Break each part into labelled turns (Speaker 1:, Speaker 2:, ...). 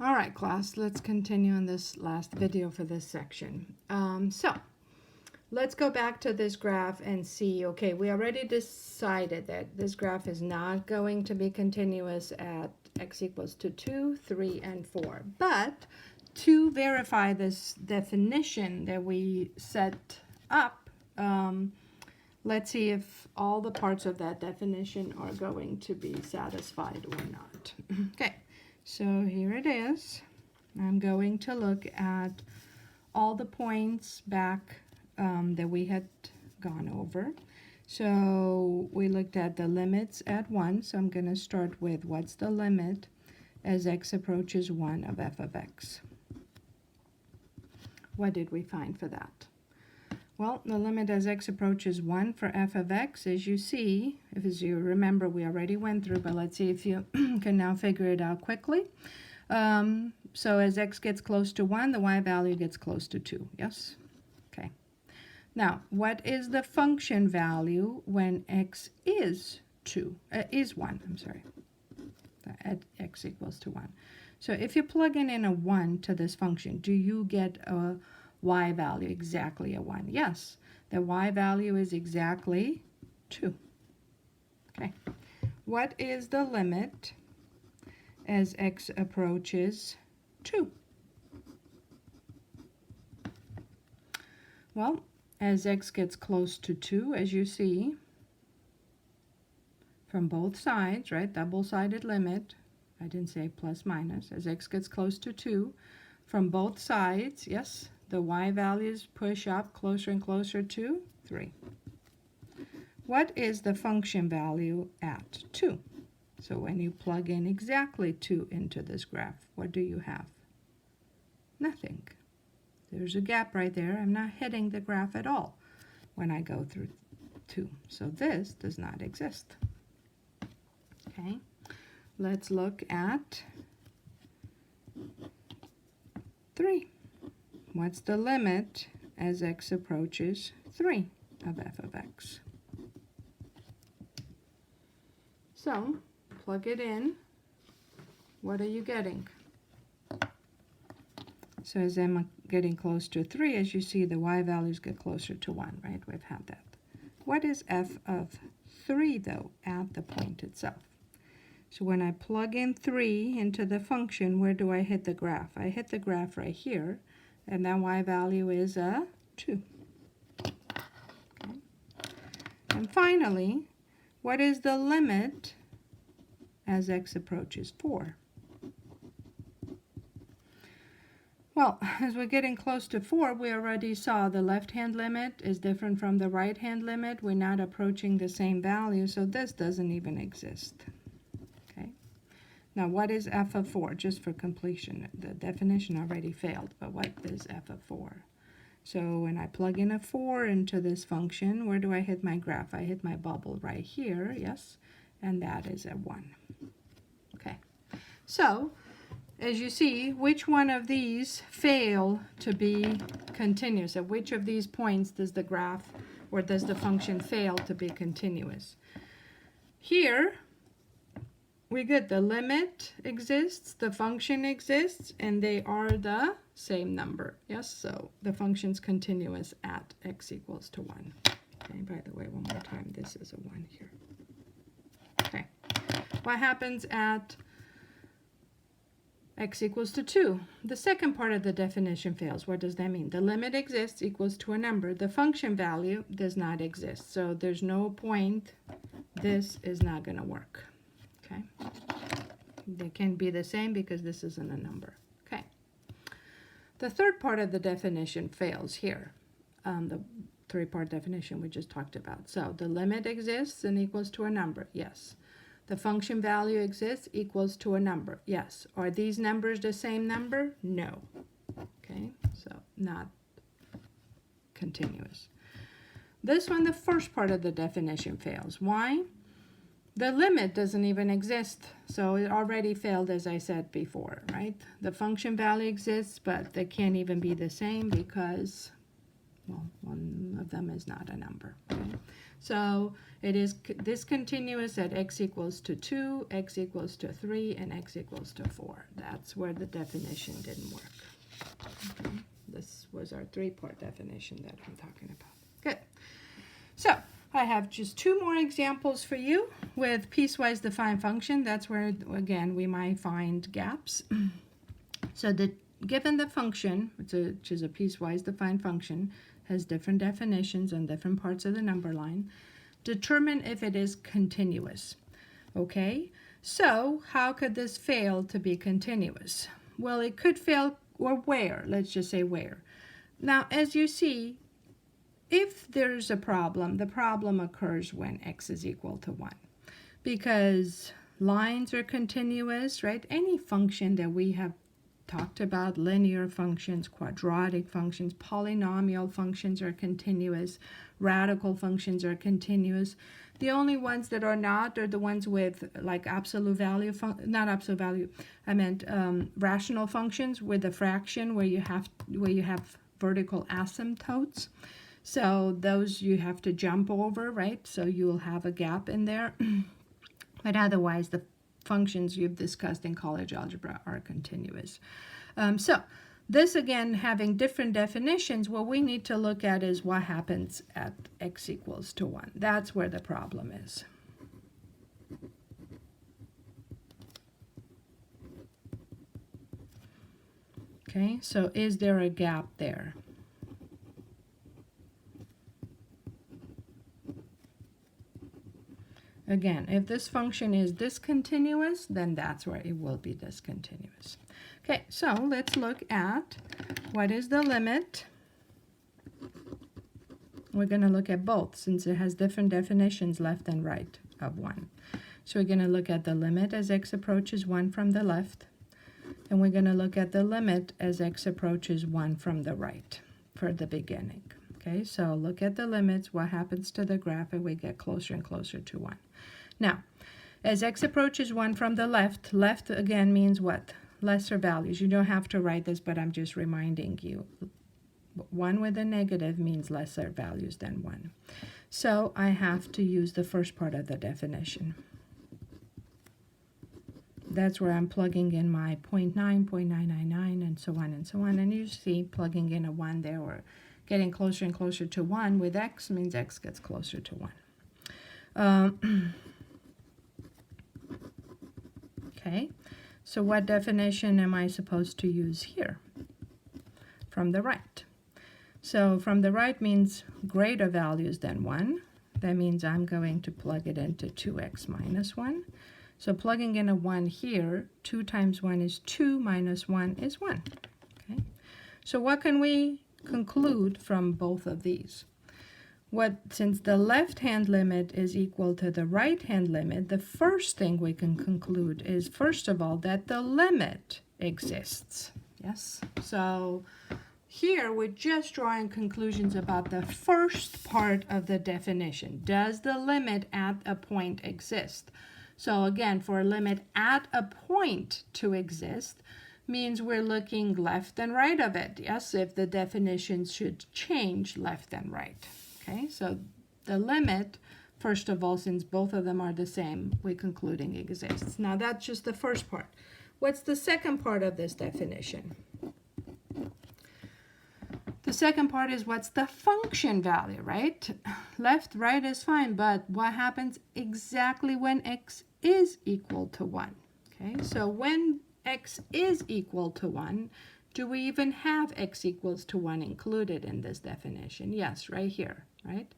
Speaker 1: All right, class, let's continue on this last video for this section. So let's go back to this graph and see, okay, we already decided that this graph is not going to be continuous at x equals to 2, 3, and 4. But to verify this definition that we set up, let's see if all the parts of that definition are going to be satisfied or not. Okay, so here it is. I'm going to look at all the points back that we had gone over. So we looked at the limits at 1, so I'm going to start with what's the limit as x approaches 1 of f of x. What did we find for that? Well, the limit as x approaches 1 for f of x, as you see, as you remember, we already went through, but let's see if you can now figure it out quickly. So as x gets close to 1, the y value gets close to 2, yes? Okay. Now, what is the function value when x is 1, I'm sorry, at x equals to 1. So if you plug in a 1 to this function, do you get a y value exactly a 1? Yes, the y value is exactly 2. Okay. What is the limit as x approaches 2? Well, as x gets close to 2, as you see, from both sides, right, double-sided limit, I didn't say plus minus, as x gets close to 2, from both sides, yes, the y values push up closer and closer to 3. What is the function value at 2? So when you plug in exactly 2 into this graph, what do you have? Nothing. There's a gap right there. I'm not hitting the graph at all when I go through 2. So this does not exist. Okay, let's look at 3. What's the limit as x approaches 3 of f of x? So, plug it in. What are you getting? So as I'm getting close to 3, as you see, the y values get closer to 1, right? We've had that. What is f of 3, though, at the point itself? So when I plug in 3 into the function, where do I hit the graph? I hit the graph right here, and that y value is a 2. Okay. And finally, what is the limit as x approaches 4? Well, as we're getting close to 4, we already saw the left-hand limit is different from the right-hand limit. We're not approaching the same value, so this doesn't even exist. Okay. Now, what is f of 4? Just for completion, the definition already failed, but what is f of 4? So when I plug in a 4 into this function, where do I hit my graph? I hit my bubble right here, yes, and that is a 1. Okay, so as you see, which one of these fail to be continuous? At which of these points does the graph or does the function fail to be continuous? Here, we get the limit exists, the function exists, and they are the same number. Yes, so the function's continuous at x equals to 1. Okay, by the way, one more time, this is a 1 here. Okay, what happens at x equals to 2? The second part of the definition fails. What does that mean? The limit exists equals to a number. The function value does not exist. So there's no point. This is not going to work. Okay. They can be the same because this isn't a number. Okay. The third part of the definition fails here. The three-part definition we just talked about. So the limit exists and equals to a number. Yes. The function value exists equals to a number. Yes. Are these numbers the same number? No. Okay, so not continuous. This one, the first part of the definition fails. Why? The limit doesn't even exist, so it already failed, as I said before, right? The function value exists, but they can't even be the same because well, one of them is not a number. Okay? So it is discontinuous at x equals to 2, x equals to 3, and x equals to 4. That's where the definition didn't work. Okay? This was our three-part definition that I'm talking about. Good. So I have just two more examples for you with piecewise defined function. That's where, again, we might find gaps. So given the function, which is a piecewise defined function, has different definitions on different parts of the number line, determine if it is continuous. Okay, so how could this fail to be continuous? Well, it could fail, or where, let's just say where. Now, as you see, if there's a problem, the problem occurs when x is equal to 1. Because lines are continuous, right? Any function that we have talked about, linear functions, quadratic functions, polynomial functions are continuous, radical functions are continuous. The only ones that are not are the ones with like absolute value, not absolute value, I meant rational functions with a fraction where you have vertical asymptotes. So those you have to jump over, right? So you'll have a gap in there. But otherwise, the functions you've discussed in college algebra are continuous. So this, again, having different definitions, what we need to look at is what happens at x equals to 1. That's where the problem is. Okay, so is there a gap there? Again, if this function is discontinuous, then that's where it will be discontinuous. Okay, so let's look at what is the limit. We're going to look at both since it has different definitions left and right of 1. So we're going to look at the limit as x approaches 1 from the left, and we're going to look at the limit as x approaches 1 from the right for the beginning. Okay, so look at the limits, what happens to the graph, and we get closer and closer to 1. Now, as x approaches 1 from the left, left again means what? Lesser values. You don't have to write this, but I'm just reminding you. 1 with a negative means lesser values than 1. So I have to use the first part of the definition. That's where I'm plugging in my 0.9, 0.999, and so on and so on. And you see plugging in a 1 there, or getting closer and closer to 1 with x means x gets closer to 1. Okay, so what definition am I supposed to use here? From the right. So from the right means greater values than 1. That means I'm going to plug it into 2x minus 1. So plugging in a 1 here, 2 times 1 is 2, minus 1 is 1. Okay, so what can we conclude from both of these? Since the left-hand limit is equal to the right-hand limit, the first thing we can conclude is, first of all, that the limit exists. Yes? So here we're just drawing conclusions about the first part of the definition. Does the limit at a point exist? So again, for a limit at a point to exist, means we're looking left and right of it. Yes, if the definitions should change left and right. Okay, so the limit, first of all, since both of them are the same, we're concluding exists. Now that's just the first part. What's the second part of this definition? The second part is what's the function value, right? Left, right is fine, but what happens exactly when x is equal to 1? Okay, so when x is equal to 1, do we even have x equals to 1 included in this definition? Yes, right here, right?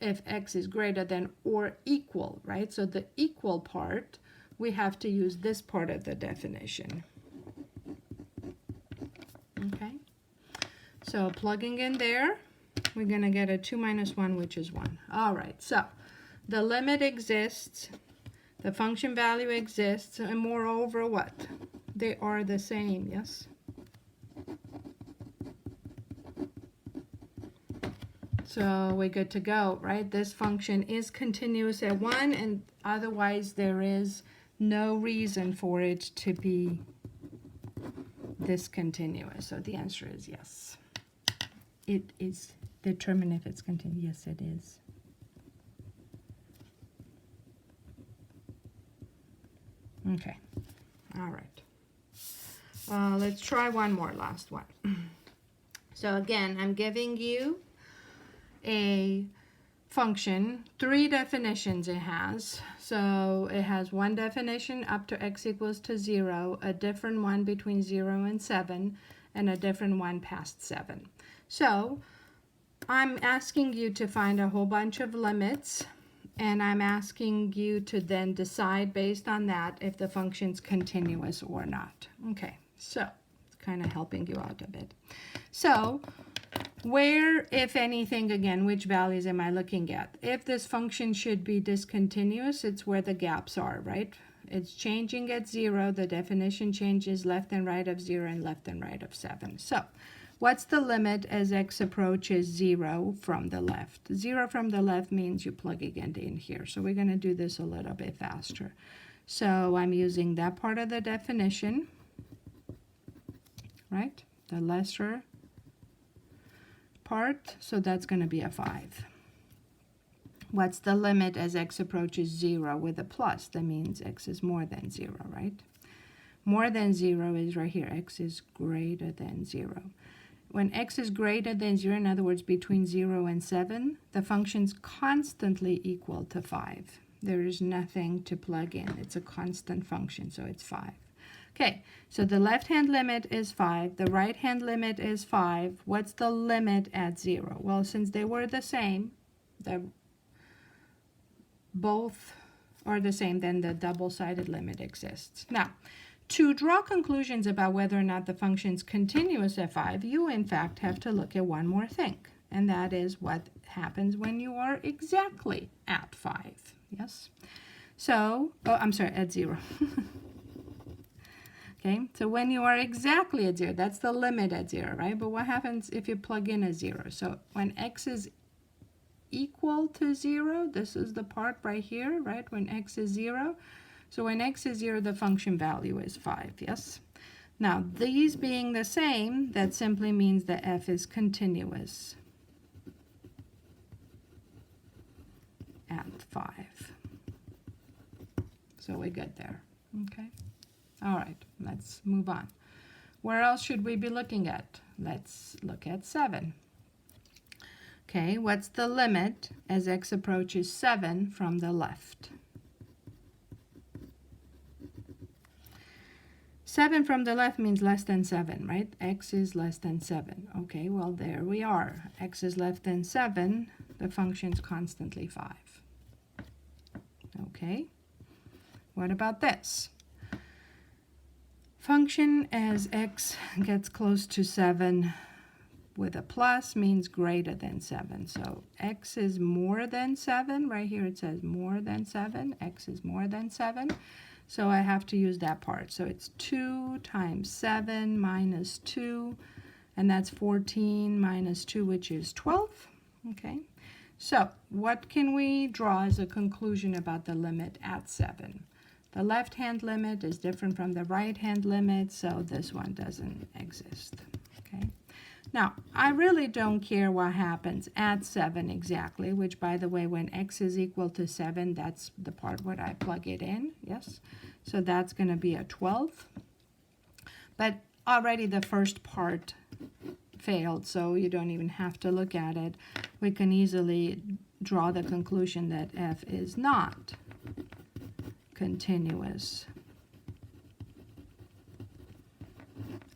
Speaker 1: If x is greater than or equal, right? So the equal part, we have to use this part of the definition. Okay, so plugging in there, we're going to get a 2 minus 1, which is 1. All right, so the limit exists, the function value exists, and moreover, what? They are the same, yes? So we're good to go, right? This function is continuous at 1, and otherwise there is no reason for it to be discontinuous. So the answer is yes. it is determined if it's continuous. Yes, it is. Okay, all right. Let's try one more, last one. So again, I'm giving you a function, 3 definitions it has. So it has one definition up to x equals to 0, a different one between 0 and 7, and a different one past 7. So I'm asking you to find a whole bunch of limits, and I'm asking you to then decide based on that if the function's continuous or not. Okay, so it's kind of helping you out a bit. So where, if anything, again, which values am I looking at? If this function should be discontinuous, it's where the gaps are, right? It's changing at 0, the definition changes left and right of 0 and left and right of 7. So what's the limit as x approaches 0 from the left? 0 from the left means you plug it in here. So we're going to do this a little bit faster. So I'm using that part of the definition, right? The lesser part, so that's going to be a 5. What's the limit as x approaches 0 with a plus? That means x is more than 0, right? More than 0 is right here. X is greater than 0. When x is greater than 0, in other words, between 0 and 7, the function's constantly equal to 5. There is nothing to plug in. It's a constant function, so it's 5. Okay, so the left-hand limit is 5. The right-hand limit is 5. What's the limit at 0? Well, since they were the same, both are the same, then the double-sided limit exists. Now, to draw conclusions about whether or not the function's continuous at 5, you, in fact, have to look at one more thing, and that is what happens when you are exactly at 5. Yes? So, at 0. Okay, so when you are exactly at 0, that's the limit at 0, right? But what happens if you plug in a 0? So when x is equal to 0, this is the part right here, right? When x is 0. So when x is 0, the function value is 5, yes? Now, these being the same, that simply means that f is continuous at 5. So we're good there, okay? All right, let's move on. Where else should we be looking at? Let's look at 7. Okay, what's the limit as x approaches 7 from the left? 7 from the left means less than 7, right? X is less than 7. Okay, well, there we are. X is less than 7. The function's constantly 5. Okay, what about this? Function as x gets close to 7 with a plus means greater than 7. So x is more than 7. Right here it says more than 7. X is more than 7. So I have to use that part. So it's 2 times 7 minus 2. And that's 14 minus 2, which is 12. Okay. So what can we draw as a conclusion about the limit at 7? The left-hand limit is different from the right-hand limit, so this one doesn't exist, okay? Now, I really don't care what happens at 7 exactly, which, by the way, when x is equal to 7, that's the part where I plug it in, yes? So that's going to be a 12. But already the first part failed, so you don't even have to look at it. We can easily draw the conclusion that f is not continuous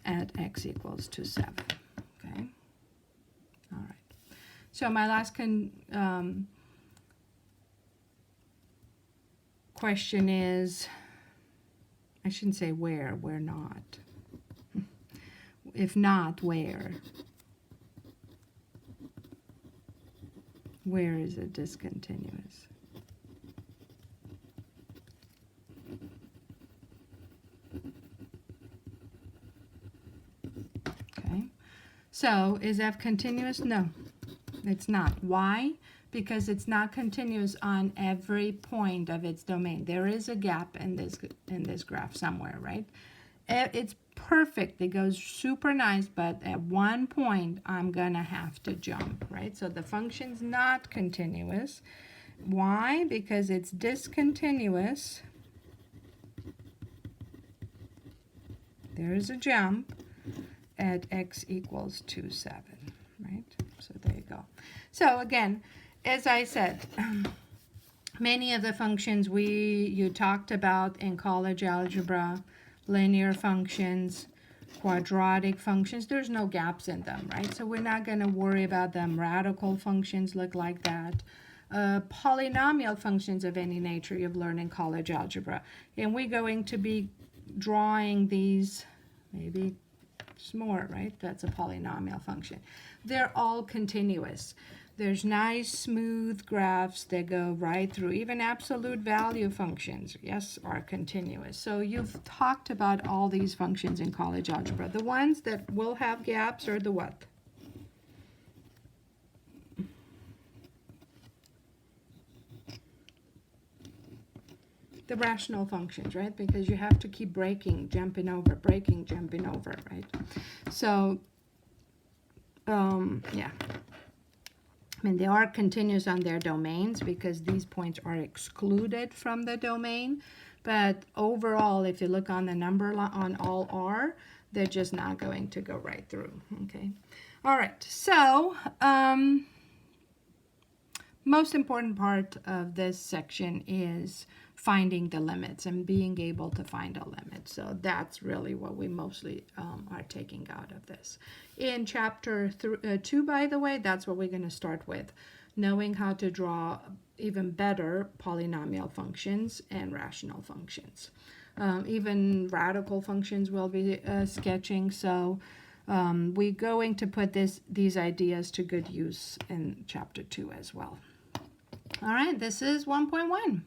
Speaker 1: at x equals to 7. Okay. All right. So my last question is, I shouldn't say where not. If not, where? Where is it discontinuous? So is f continuous? No, it's not. Why? Because it's not continuous on every point of its domain. There is a gap in this graph somewhere, right? It's perfect. It goes super nice, but at one point, I'm gonna have to jump, right? So the function's not continuous. Why? Because it's discontinuous. There's a jump at x equals 2, 7, right? So there you go. So again, as I said, many of the functions you talked about in college algebra, linear functions, quadratic functions, there's no gaps in them, right? So we're not going to worry about them. Radical functions look like that. Polynomial functions of any nature you've learned in college algebra. And we're going to be drawing these, maybe more, right? That's a polynomial function. They're all continuous. There's nice smooth graphs that go right through. Even absolute value functions, yes, are continuous. So you've talked about all these functions in college algebra. The ones that will have gaps are the what? The rational functions, right? Because you have to keep breaking, jumping over, breaking, jumping over, right? So, yeah. I mean, they are continuous on their domains because these points are excluded from the domain. But overall, if you look on the number on all R, they're just not going to go right through, okay? All right, so most important part of this section is finding the limits and being able to find a limit. So that's really what we mostly are taking out of this. In chapter 2, by the way, that's what we're going to start with, knowing how to draw even better polynomial functions and rational functions. Even radical functions will be sketching, so we're going to put these ideas to good use in chapter 2 as well. All right, this is 1.1.